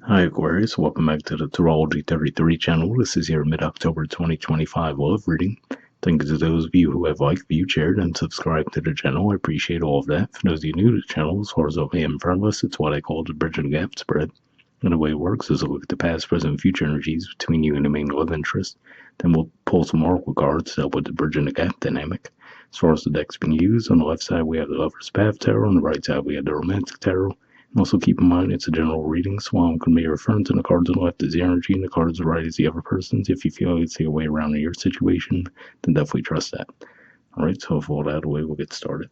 Hi Aquarius, welcome back to the Astrology 33 channel. This is your mid-October 2025 love reading. Thank you to those of you who have liked, viewed, shared, and subscribed to the channel. I appreciate all of that. For those of you new to the channel, as far as I am friendless, it's what I call the bridge and gap spread. And the way it works is a look at the past, present, and future energies between you and the main love interest. Then we'll pull some oracle cards to help with the bridge and the gap dynamic. As far as the decks being used, on the left side we have the Lover's Path Tarot, on the right side we have the Romantic Tarot. Also keep in mind it's a general reading, so while I'm going to be referring to the cards on the left as the energy and the cards on the right as the other person's, if you feel like it's a way around in your situation, then definitely trust that. Alright, so with all that out of the way, we'll get started.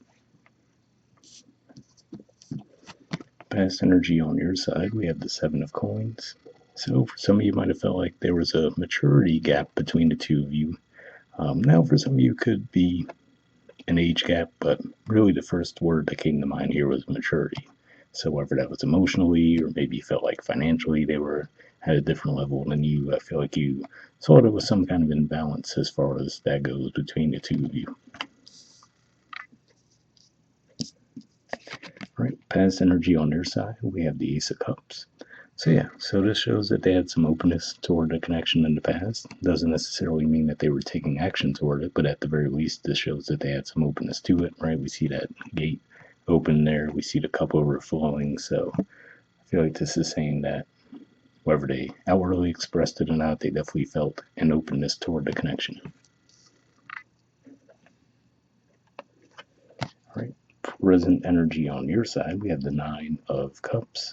Past energy on your side, we have the Seven of Coins. So for some of you might have felt like there was a maturity gap between the two of you. Now for some of you could be an age gap, but really the first word that came to mind here was maturity. So whether that was emotionally or maybe you felt like financially they were at a different level than you, I feel like you saw there was some kind of imbalance as far as that goes between the two of you. Right, past energy on their side, we have the Ace of Cups. So this shows that they had some openness toward the connection in the past. Doesn't necessarily mean that they were taking action toward it, but at the very least, this shows that they had some openness to it, right? We see that gate open there. We see the cup overflowing. So I feel like this is saying that whether they outwardly expressed it or not, they definitely felt an openness toward the connection. All right, present energy on your side, we have the Nine of Cups.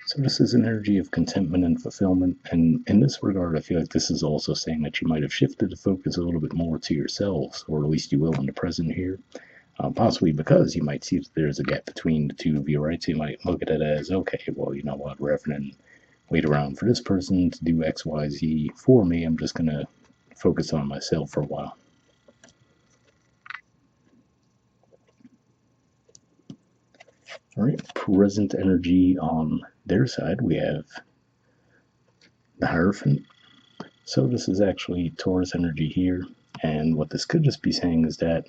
So this is an energy of contentment and fulfillment. And in this regard, I feel like this is also saying that you might have shifted the focus a little bit more to yourselves, or at least you will in the present here. Possibly because you might see that there's a gap between the two of you, right? So you might look at it as, okay, well, you know what, rather than wait around for this person to do X, Y, Z for me, I'm just going to focus on myself for a while. All right, present energy on their side, we have the Hierophant. So this is actually Taurus energy here, and what this could just be saying is that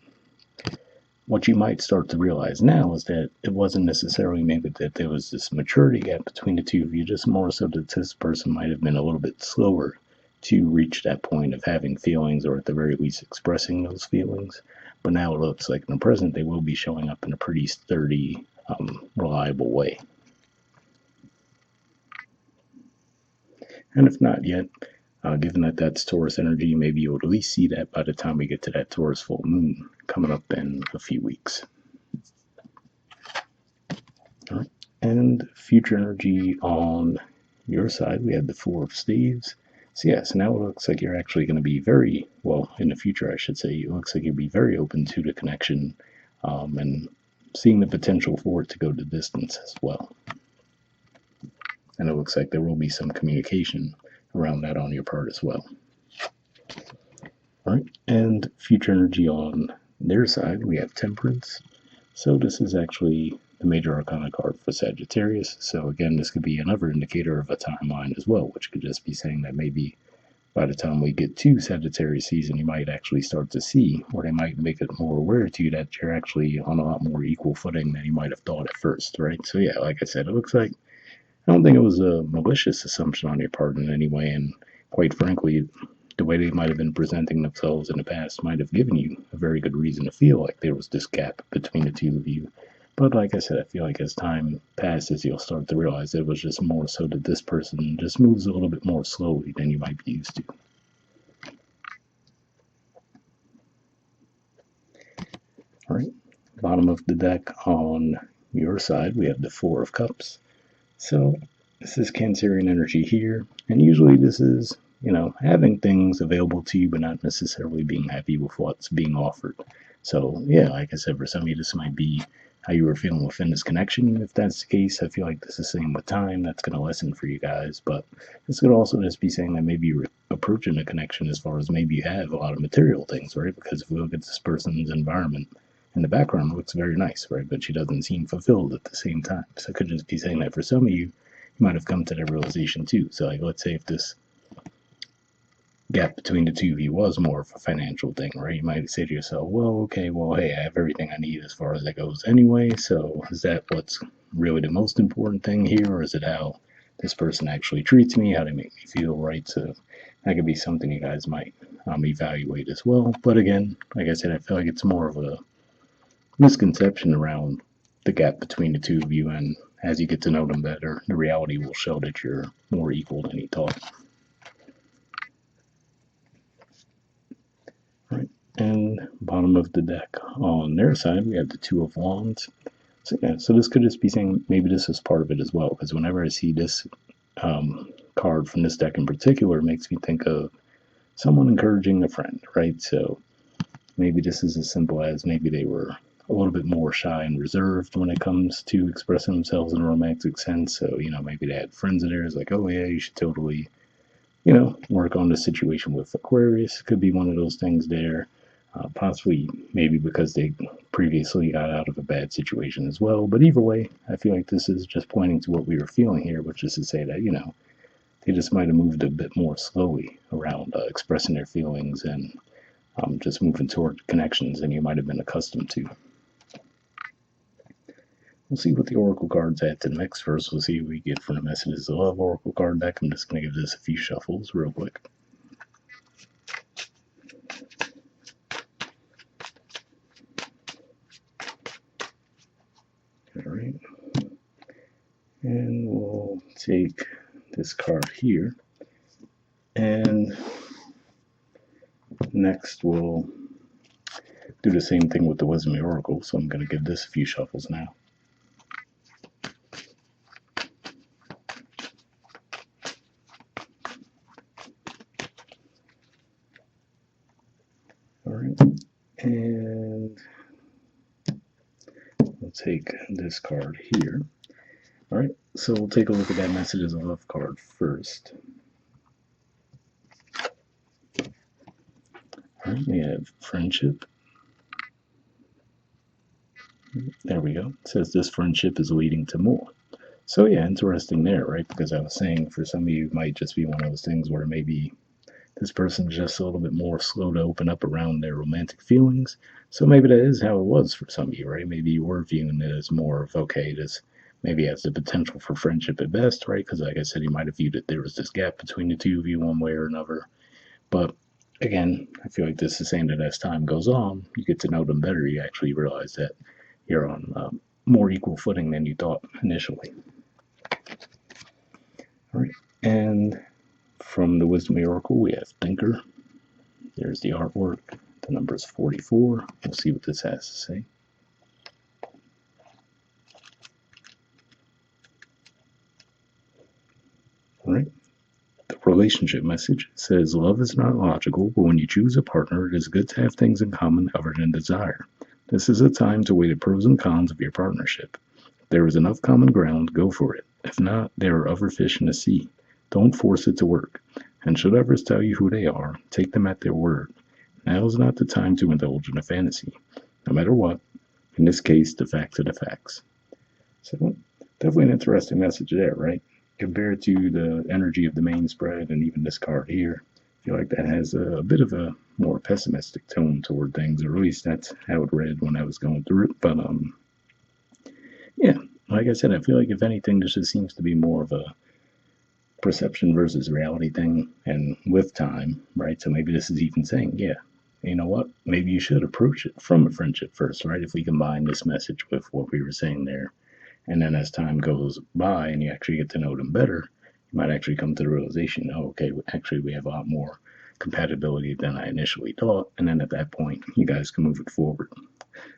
what you might start to realize now is that it wasn't necessarily maybe that there was this maturity gap between the two of you, just more so that this person might have been a little bit slower to reach that point of having feelings, or at the very least expressing those feelings. But now it looks like in the present they will be showing up in a pretty sturdy, reliable way. And if not yet, given that that's Taurus energy, maybe you'll at least see that by the time we get to that Taurus full moon coming up in a few weeks. All right. And future energy on your side, we have the Four of Staves. So now it looks like you're actually going to be very, well, in the future, I should say, it looks like you'll be very open to the connection and seeing the potential for it to go the distance as well. And it looks like there will be some communication around that on your part as well. All right, and future energy on their side, we have Temperance. So this is actually the major arcana card for Sagittarius. So again, this could be another indicator of a timeline as well, which could just be saying that maybe by the time we get to Sagittarius season, you might actually start to see, or they might make it more aware to you that you're actually on a lot more equal footing than you might have thought at first, right? So like I said, it looks like I don't think it was a malicious assumption on your part in any way, and quite frankly, the way they might have been presenting themselves in the past might have given you a very good reason to feel like there was this gap between the two of you. But like I said, I feel like as time passes, you'll start to realize it was just more so that this person just moves a little bit more slowly than you might be used to. All right, bottom of the deck on your side, we have the Four of Cups. So this is Cancerian energy here, and usually this is, having things available to you but not necessarily being happy with what's being offered. So like I said, for some of you this might be how you were feeling within this connection. If that's the case, I feel like this is saying with time that's going to lessen for you guys, but this could also just be saying that maybe you're approaching a connection as far as maybe you have a lot of material things, right? Because if we look at this person's environment, in the background looks very nice, right? But she doesn't seem fulfilled at the same time. So it could just be saying that for some of you, you might have come to that realization too. So like, let's say if this gap between the two of you was more of a financial thing, right? You might say to yourself, well, okay, well, hey, I have everything I need as far as that goes anyway. So is that what's really the most important thing here, or is it how this person actually treats me, how they make me feel, right? So that could be something you guys might evaluate as well. But again, like I said, I feel like it's more of a misconception around the gap between the two of you, and as you get to know them better, the reality will show that you're more equal than you thought. Right. And bottom of the deck on their side, we have the Two of Wands. So yeah, so this could just be saying maybe this is part of it as well, because whenever I see this card from this deck in particular, it makes me think of someone encouraging a friend, right? So maybe this is as simple as maybe they were a little bit more shy and reserved when it comes to expressing themselves in a romantic sense. So, maybe they had friends of theirs like, oh, yeah, you should totally, work on the situation with Aquarius. Could be one of those things there. Possibly maybe because they previously got out of a bad situation as well. But either way, I feel like this is just pointing to what we were feeling here, which is to say that, they just might have moved a bit more slowly around expressing their feelings and just moving toward connections than you might have been accustomed to. We'll see what the Oracle cards add to the mix first. We'll see what we get from the Messages of Love Oracle card deck. I'm just going to give this a few shuffles real quick. All right. And we'll take this card here. And next we'll do the same thing with the Wisdom of the Oracle. So I'm going to give this a few shuffles now. All right. And we'll take this card here. All right, so we'll take a look at that Messages of Love card first. All right, we have friendship. There we go. It says this friendship is leading to more. So yeah, interesting there, right? Because I was saying for some of you, it might just be one of those things where maybe this person's just a little bit more slow to open up around their romantic feelings. So maybe that is how it was for some of you, right? Maybe you were viewing it as more of, okay, this maybe has the potential for friendship at best, right? Because like I said, you might have viewed it, there was this gap between the two of you one way or another. But again, I feel like this is saying that as time goes on, you get to know them better, you actually realize that you're on more equal footing than you thought initially. All right, and from the Wisdom of the Oracle, we have Thinker. There's the artwork. The number is 44. We'll see what this has to say. All right. The relationship message says, love is not logical, but when you choose a partner, it is good to have things in common other than desire. This is a time to weigh the pros and cons of your partnership. If there is enough common ground, go for it. If not, there are other fish in the sea. Don't force it to work. And should others tell you who they are, take them at their word. Now is not the time to indulge in a fantasy. No matter what, in this case, the facts are the facts. So, definitely an interesting message there, right? Compared to the energy of the main spread and even this card here, I feel like that has a bit of a more pessimistic tone toward things, or at least that's how it read when I was going through it. But yeah, like I said, I feel like if anything, this just seems to be more of a perception versus reality thing, and with time, right? So maybe this is even saying, yeah, you know what? Maybe you should approach it from a friendship first, right? If we combine this message with what we were saying there. And then as time goes by and you actually get to know them better, you might actually come to the realization, oh, okay, actually we have a lot more compatibility than I initially thought. And then at that point, you guys can move it forward.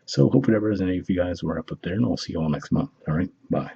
So hopefully that resonated with you guys. We're up there, and I'll see you all next month. All right, bye.